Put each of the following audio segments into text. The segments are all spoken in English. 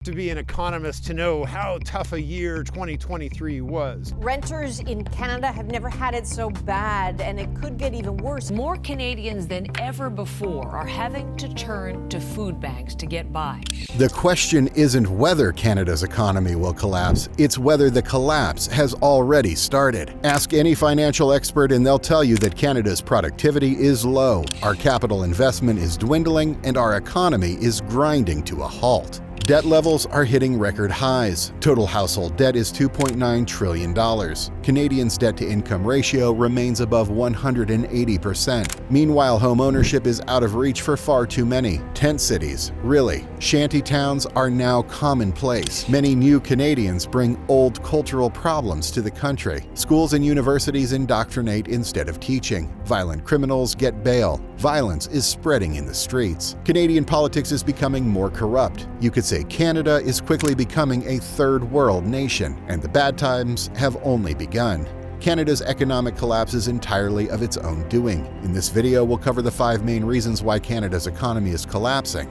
To be an economist to know how tough a year 2023 was. Renters in Canada have never had it so bad, and it could get even worse. More Canadians than ever before are having to turn to food banks to get by. The question isn't whether Canada's economy will collapse, it's whether the collapse has already started. Ask any financial expert and they'll tell you that Canada's productivity is low, our capital investment is dwindling, and our economy is grinding to a halt. Debt levels are hitting record highs. Total household debt is $2.9 trillion. Canadians' debt-to-income ratio remains above 180%. Meanwhile, home ownership is out of reach for far too many. Tent cities, really. Shanty towns are now commonplace. Many new Canadians bring old cultural problems to the country. Schools and universities indoctrinate instead of teaching. Violent criminals get bail. Violence is spreading in the streets. Canadian politics is becoming more corrupt. You could say Canada is quickly becoming a third world nation, and the bad times have only begun. Canada's economic collapse is entirely of its own doing. In this video, we'll cover the 5 main reasons why Canada's economy is collapsing.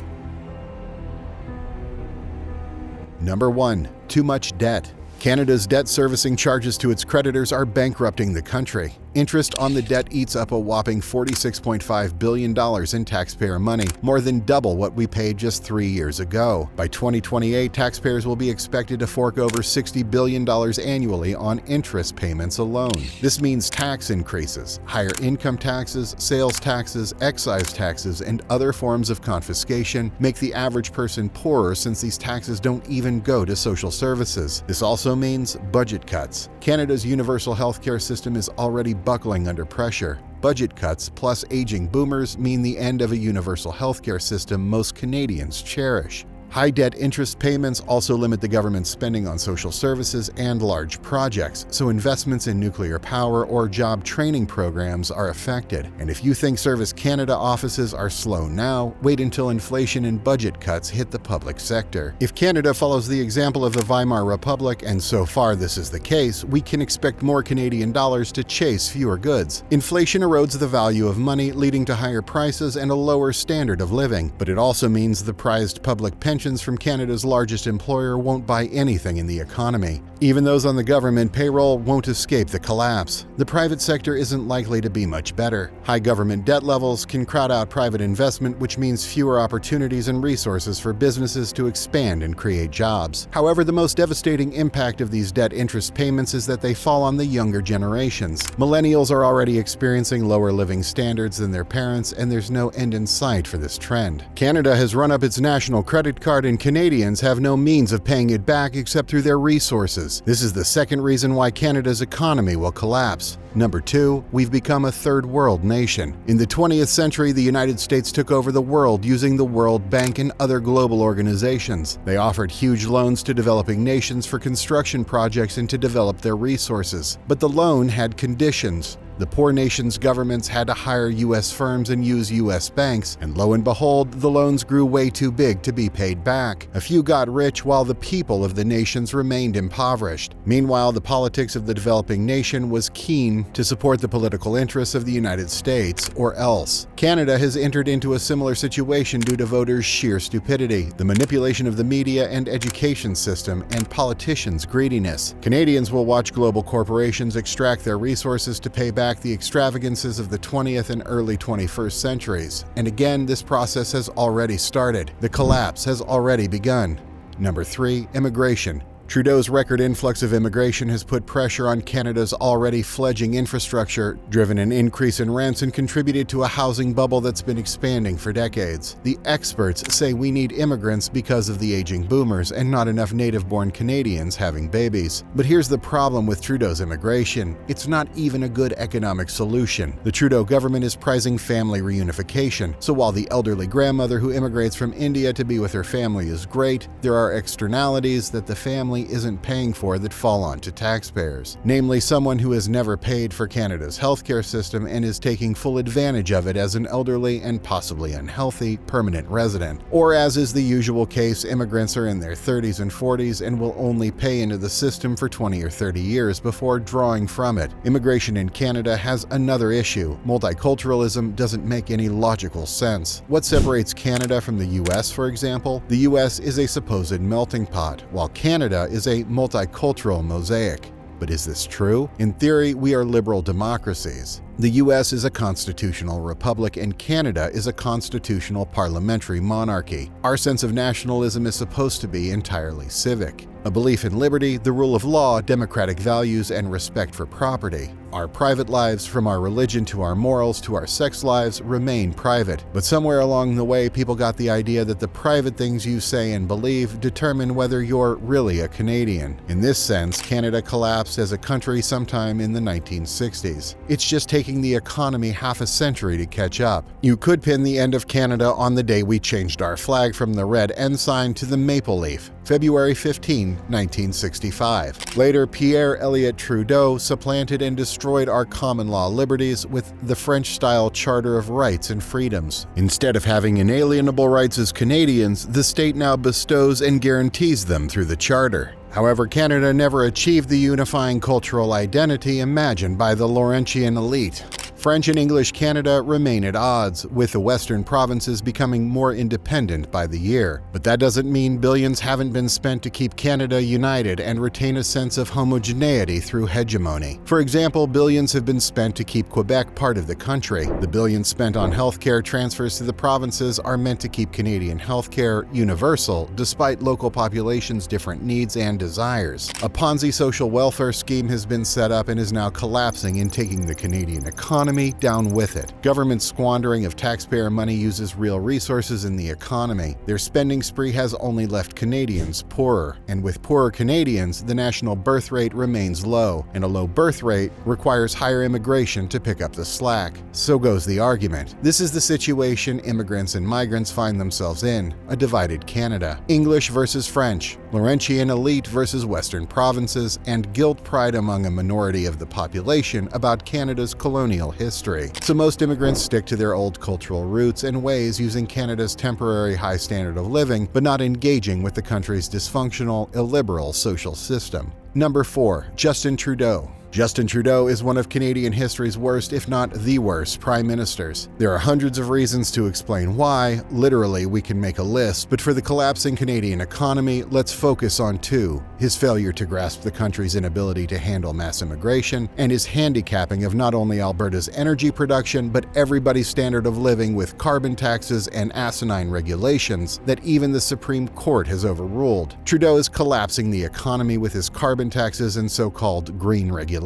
Number 1. Too much debt. Canada's debt servicing charges to its creditors are bankrupting the country. Interest on the debt eats up a whopping $46.5 billion in taxpayer money, more than double what we paid just 3 years ago. By 2028, taxpayers will be expected to fork over $60 billion annually on interest payments alone. This means tax increases, higher income taxes, sales taxes, excise taxes, and other forms of confiscation make the average person poorer since these taxes don't even go to social services. This also means budget cuts. Canada's universal healthcare system is already buckling under pressure. Budget cuts plus aging boomers mean the end of a universal healthcare system most Canadians cherish. High debt interest payments also limit the government's spending on social services and large projects, so investments in nuclear power or job training programs are affected. And if you think Service Canada offices are slow now, wait until inflation and budget cuts hit the public sector. If Canada follows the example of the Weimar Republic, and so far this is the case, we can expect more Canadian dollars to chase fewer goods. Inflation erodes the value of money, leading to higher prices and a lower standard of living, but it also means the prized public pensions from Canada's largest employer won't buy anything in the economy. Even those on the government payroll won't escape the collapse. The private sector isn't likely to be much better. High government debt levels can crowd out private investment, which means fewer opportunities and resources for businesses to expand and create jobs. However, the most devastating impact of these debt interest payments is that they fall on the younger generations. Millennials are already experiencing lower living standards than their parents, and there's no end in sight for this trend. Canada has run up its national credit card, and Canadians have no means of paying it back except through their resources. This is the second reason why Canada's economy will collapse. Number 2, we've become a third world nation. In the 20th century, the United States took over the world using the World Bank and other global organizations. They offered huge loans to developing nations for construction projects and to develop their resources. But the loan had conditions. The poor nations' governments had to hire U.S. firms and use U.S. banks, and lo and behold, the loans grew way too big to be paid back. A few got rich while the people of the nations remained impoverished. Meanwhile, the politics of the developing nation was keen to support the political interests of the United States, or else. Canada has entered into a similar situation due to voters' sheer stupidity, the manipulation of the media and education system, and politicians' greediness. Canadians will watch global corporations extract their resources to pay back the extravagances of the 20th and early 21st centuries. And again, this process has already started. The collapse has already begun. Number 3, immigration. Trudeau's record influx of immigration has put pressure on Canada's already fledgling infrastructure, driven an increase in rents, and contributed to a housing bubble that's been expanding for decades. The experts say we need immigrants because of the aging boomers and not enough native-born Canadians having babies. But here's the problem with Trudeau's immigration. It's not even a good economic solution. The Trudeau government is prizing family reunification, so while the elderly grandmother who immigrates from India to be with her family is great, there are externalities that the family family isn't paying for that fall onto taxpayers, namely someone who has never paid for Canada's healthcare system and is taking full advantage of it as an elderly and possibly unhealthy permanent resident. Or, as is the usual case, immigrants are in their 30s and 40s and will only pay into the system for 20 or 30 years before drawing from it. Immigration in Canada has another issue. Multiculturalism doesn't make any logical sense. What separates Canada from the US, for example? The US is a supposed melting pot, while Canada is a multicultural mosaic. But is this true? In theory, we are liberal democracies. The US is a constitutional republic and Canada is a constitutional parliamentary monarchy. Our sense of nationalism is supposed to be entirely civic. A belief in liberty, the rule of law, democratic values, and respect for property. Our private lives, from our religion to our morals to our sex lives, remain private. But somewhere along the way, people got the idea that the private things you say and believe determine whether you're really a Canadian. In this sense, Canada collapsed as a country sometime in the 1960s. It's just taking the economy half a century to catch up. You could pin the end of Canada on the day we changed our flag from the red ensign to the maple leaf, February 15, 1965. Later, Pierre Elliott Trudeau supplanted and destroyed our common law liberties with the French-style Charter of Rights and Freedoms. Instead of having inalienable rights as Canadians, the state now bestows and guarantees them through the Charter. However, Canada never achieved the unifying cultural identity imagined by the Laurentian elite. French and English Canada remain at odds, with the western provinces becoming more independent by the year. But that doesn't mean billions haven't been spent to keep Canada united and retain a sense of homogeneity through hegemony. For example, billions have been spent to keep Quebec part of the country. The billions spent on healthcare transfers to the provinces are meant to keep Canadian healthcare universal, despite local populations' different needs and desires. A Ponzi social welfare scheme has been set up and is now collapsing and taking the Canadian economy down with it. Government squandering of taxpayer money uses real resources in the economy. Their spending spree has only left Canadians poorer. And with poorer Canadians, the national birth rate remains low, and a low birth rate requires higher immigration to pick up the slack. So goes the argument. This is the situation immigrants and migrants find themselves in, a divided Canada. English versus French, Laurentian elite versus Western provinces, and guilt pride among a minority of the population about Canada's colonial history. So most immigrants stick to their old cultural roots and ways, using Canada's temporary high standard of living, but not engaging with the country's dysfunctional, illiberal social system. Number 4. Justin Trudeau. Justin Trudeau is one of Canadian history's worst, if not the worst, prime ministers. There are hundreds of reasons to explain why. Literally, we can make a list, but for the collapsing Canadian economy, let's focus on 2. His failure to grasp the country's inability to handle mass immigration, and his handicapping of not only Alberta's energy production, but everybody's standard of living with carbon taxes and asinine regulations that even the Supreme Court has overruled. Trudeau is collapsing the economy with his carbon taxes and so-called green regulations.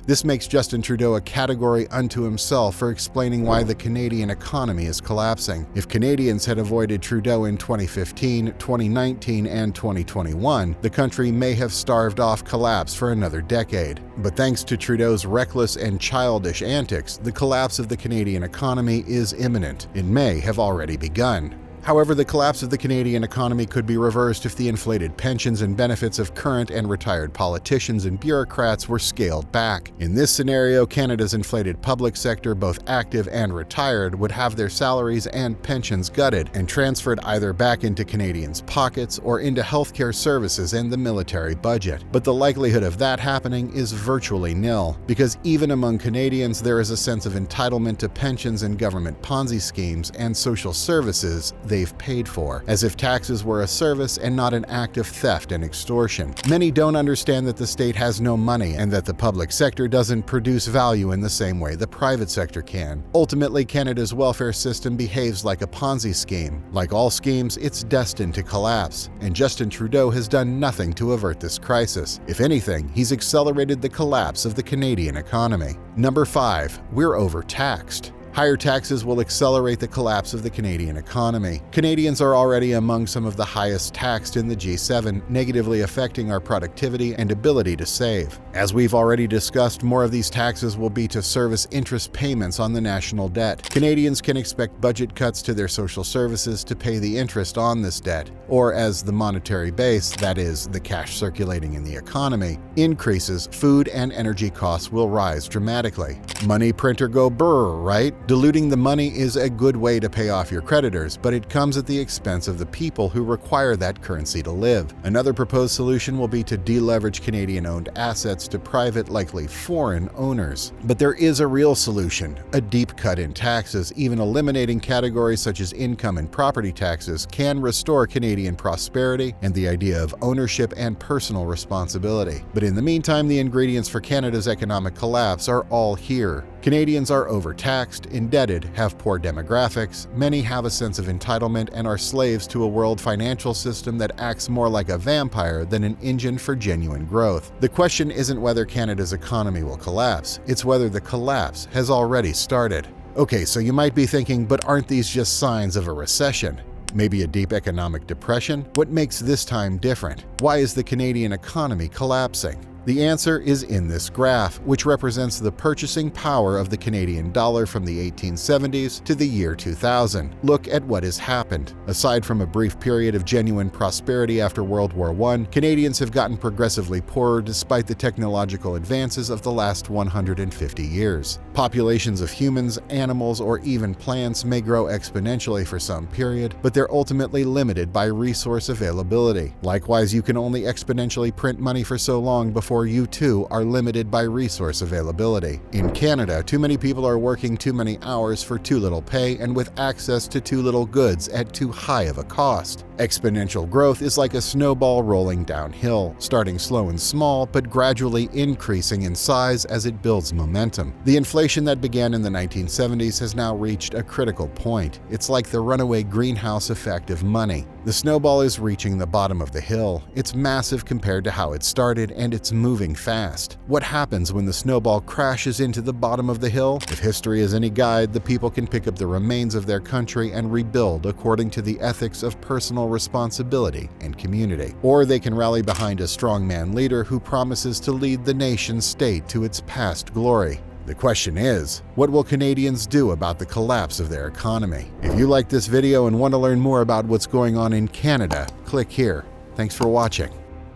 This makes Justin Trudeau a category unto himself for explaining why the Canadian economy is collapsing. If Canadians had avoided Trudeau in 2015, 2019, and 2021, the country may have starved off collapse for another decade. But thanks to Trudeau's reckless and childish antics, the collapse of the Canadian economy is imminent. It may have already begun. However, the collapse of the Canadian economy could be reversed if the inflated pensions and benefits of current and retired politicians and bureaucrats were scaled back. In this scenario, Canada's inflated public sector, both active and retired, would have their salaries and pensions gutted and transferred either back into Canadians' pockets or into healthcare services and the military budget. But the likelihood of that happening is virtually nil, because even among Canadians there is a sense of entitlement to pensions and government Ponzi schemes and social services they've paid for, as if taxes were a service and not an act of theft and extortion. Many don't understand that the state has no money and that the public sector doesn't produce value in the same way the private sector can. Ultimately, Canada's welfare system behaves like a Ponzi scheme. Like all schemes, it's destined to collapse, and Justin Trudeau has done nothing to avert this crisis. If anything, he's accelerated the collapse of the Canadian economy. Number 5. We're overtaxed. Higher taxes will accelerate the collapse of the Canadian economy. Canadians are already among some of the highest taxed in the G7, negatively affecting our productivity and ability to save. As we've already discussed, more of these taxes will be to service interest payments on the national debt. Canadians can expect budget cuts to their social services to pay the interest on this debt, or as the monetary base, that is, the cash circulating in the economy, increases, food and energy costs will rise dramatically. Money printer go brr, right? Diluting the money is a good way to pay off your creditors, but it comes at the expense of the people who require that currency to live. Another proposed solution will be to deleverage Canadian-owned assets to private, likely foreign, owners. But there is a real solution: a deep cut in taxes. Even eliminating categories such as income and property taxes can restore Canadian prosperity and the idea of ownership and personal responsibility. But in the meantime, the ingredients for Canada's economic collapse are all here. Canadians are overtaxed, indebted, have poor demographics, many have a sense of entitlement and are slaves to a world financial system that acts more like a vampire than an engine for genuine growth. The question isn't whether Canada's economy will collapse, it's whether the collapse has already started. Okay, so you might be thinking, but aren't these just signs of a recession? Maybe a deep economic depression? What makes this time different? Why is the Canadian economy collapsing? The answer is in this graph, which represents the purchasing power of the Canadian dollar from the 1870s to the year 2000. Look at what has happened. Aside from a brief period of genuine prosperity after World War I, Canadians have gotten progressively poorer despite the technological advances of the last 150 years. Populations of humans, animals, or even plants may grow exponentially for some period, but they're ultimately limited by resource availability. Likewise, you can only exponentially print money for so long before you too are limited by resource availability. In Canada, too many people are working too many hours for too little pay and with access to too little goods at too high of a cost. Exponential growth is like a snowball rolling downhill, starting slow and small, but gradually increasing in size as it builds momentum. The inflation that began in the 1970s has now reached a critical point. It's like the runaway greenhouse effect of money. The snowball is reaching the bottom of the hill. It's massive compared to how it started, and it's moving fast. What happens when the snowball crashes into the bottom of the hill? If history is any guide, the people can pick up the remains of their country and rebuild according to the ethics of personal responsibility and community. Or they can rally behind a strongman leader who promises to lead the nation state to its past glory. The question is, what will Canadians do about the collapse of their economy? If you like this video and want to learn more about what's going on in Canada, click here. Thanks for watching.